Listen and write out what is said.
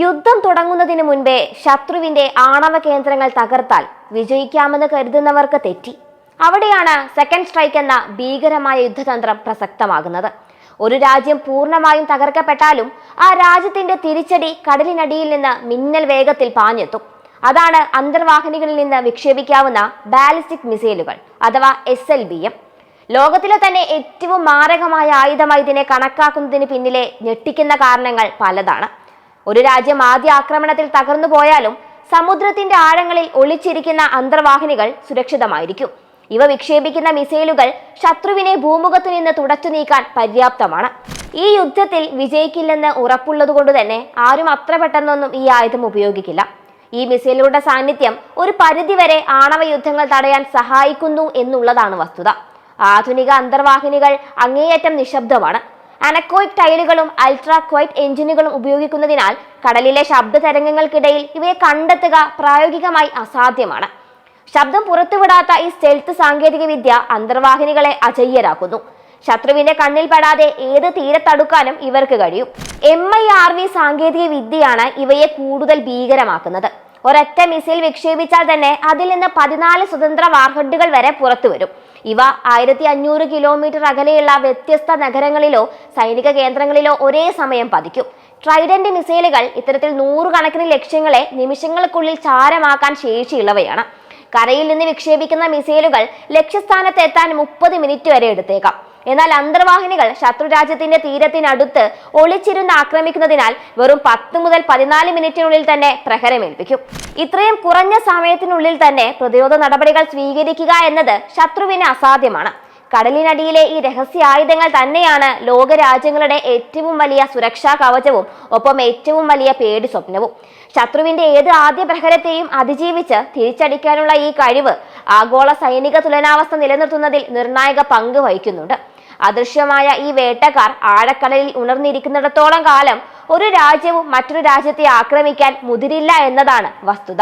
യുദ്ധം തുടങ്ങുന്നതിന് മുൻപേ ശത്രുവിന്റെ ആണവ കേന്ദ്രങ്ങൾ തകർത്താൽ വിജയിക്കാമെന്ന് കരുതുന്നവർക്ക് തെറ്റി. അവിടെയാണ് സെക്കൻഡ് സ്ട്രൈക്ക് എന്ന ഭീകരമായ യുദ്ധതന്ത്രം പ്രസക്തമാകുന്നത്. ഒരു രാജ്യം പൂർണ്ണമായും തകർക്കപ്പെട്ടാലും ആ രാജ്യത്തിന്റെ തിരിച്ചടി കടലിനടിയിൽ നിന്ന് മിന്നൽ വേഗത്തിൽ പാഞ്ഞെത്തും. അതാണ് അന്തർവാഹിനികളിൽ നിന്ന് വിക്ഷേപിക്കാവുന്ന ബാലിസ്റ്റിക് മിസൈലുകൾ അഥവാ SLBM. ലോകത്തിലെ തന്നെ ഏറ്റവും മാരകമായ ആയുധമായി ഇതിനെ കണക്കാക്കുന്നതിന് പിന്നിലെ ഞെട്ടിക്കുന്ന കാരണങ്ങൾ പലതാണ്. ഒരു രാജ്യം ആദ്യ ആക്രമണത്തിൽ തകർന്നു പോയാലും സമുദ്രത്തിന്റെ ആഴങ്ങളിൽ ഒളിച്ചിരിക്കുന്ന അന്തർവാഹിനികൾ സുരക്ഷിതമായിരിക്കും. ഇവ വിക്ഷേപിക്കുന്ന മിസൈലുകൾ ശത്രുവിനെ ഭൂമുഖത്തു നിന്ന് തുടച്ചു നീക്കാൻ പര്യാപ്തമാണ്. ഈ യുദ്ധത്തിൽ വിജയിക്കില്ലെന്ന് ഉറപ്പുള്ളതുകൊണ്ട് തന്നെ ആരും അത്ര പെട്ടെന്നൊന്നും ഈ ആയുധം ഉപയോഗിക്കില്ല. ഈ മിസൈലുകളുടെ സാന്നിധ്യം ഒരു പരിധിവരെ ആണവ യുദ്ധങ്ങൾ തടയാൻ സഹായിക്കുന്നു എന്നുള്ളതാണ് വസ്തുത. ആധുനിക അന്തർവാഹിനികൾ അങ്ങേയറ്റം നിശബ്ദമാണ്. അനക്കോയിക് ടൈലുകളും അൾട്രാ ക്വൈറ്റ് എഞ്ചിനുകളും ഉപയോഗിക്കുന്നതിനാൽ കടലിലെ ശബ്ദ തരംഗങ്ങൾക്കിടയിൽ ഇവയെ കണ്ടെത്തുക പ്രായോഗികമായി അസാധ്യമാണ്. ശബ്ദം പുറത്തുവിടാത്ത ഈ സ്റ്റെൽത്ത് സാങ്കേതിക വിദ്യ അന്തർവാഹിനികളെ അജയ്യരാക്കുന്നു. ശത്രുവിന്റെ കണ്ണിൽ പെടാതെ ഏത് തീരത്തടുക്കാനും ഇവർക്ക് കഴിയും. MIRV സാങ്കേതിക വിദ്യയാണ് ഇവയെ കൂടുതൽ ഭീകരമാക്കുന്നത്. ഒരൊറ്റ മിസൈൽ വിക്ഷേപിച്ചാൽ തന്നെ അതിൽ നിന്ന് 14 സ്വതന്ത്ര വാർഹെഡുകൾ വരെ പുറത്തു വരും. ഇവ 1500 കിലോമീറ്റർ അകലെയുള്ള വ്യത്യസ്ത നഗരങ്ങളിലോ സൈനിക കേന്ദ്രങ്ങളിലോ ഒരേ സമയം പതിക്കും. ട്രൈഡന്റ് മിസൈലുകൾ ഇത്തരത്തിൽ 100 കണക്കിന് ലക്ഷ്യങ്ങളെ നിമിഷങ്ങൾക്കുള്ളിൽ ചാരമാക്കാൻ ശേഷിയുള്ളവയാണ്. കരയിൽ നിന്ന് വിക്ഷേപിക്കുന്ന മിസൈലുകൾ ലക്ഷ്യസ്ഥാനത്ത് എത്താൻ 30 മിനിറ്റ് വരെ എടുത്തേക്കാം. എന്നാൽ അന്തർവാഹിനികൾ ശത്രുരാജ്യത്തിന്റെ തീരത്തിനടുത്ത് ഒളിച്ചിരുന്ന് ആക്രമിക്കുന്നതിനാൽ വെറും 10 മുതൽ 14 മിനിറ്റിനുള്ളിൽ തന്നെ പ്രഹരമേൽപ്പിക്കും. ഇത്രയും കുറഞ്ഞ സമയത്തിനുള്ളിൽ തന്നെ പ്രതിരോധ നടപടികൾ സ്വീകരിക്കുക എന്നത് ശത്രുവിന് അസാധ്യമാണ്. കടലിനടിയിലെ ഈ രഹസ്യ ആയുധങ്ങൾ തന്നെയാണ് ലോകരാജ്യങ്ങളുടെ ഏറ്റവും വലിയ സുരക്ഷാ കവചവും ഒപ്പം ഏറ്റവും വലിയ പേടി സ്വപ്നവും. ശത്രുവിന്റെ ഏത് ആദ്യ പ്രഹരത്തെയും അതിജീവിച്ച് തിരിച്ചടിക്കാനുള്ള ഈ കഴിവ് ആഗോള സൈനിക തുലനാവസ്ഥ നിലനിർത്തുന്നതിൽ നിർണായക പങ്ക് വഹിക്കുന്നുണ്ട്. അദൃശ്യമായ ഈ വേട്ടക്കാർ ആഴക്കടലിൽ ഉണർന്നിരിക്കുന്നിടത്തോളം കാലം ഒരു രാജ്യവും മറ്റൊരു രാജ്യത്തെ ആക്രമിക്കാൻ മുതിരില്ല എന്നതാണ് വസ്തുത.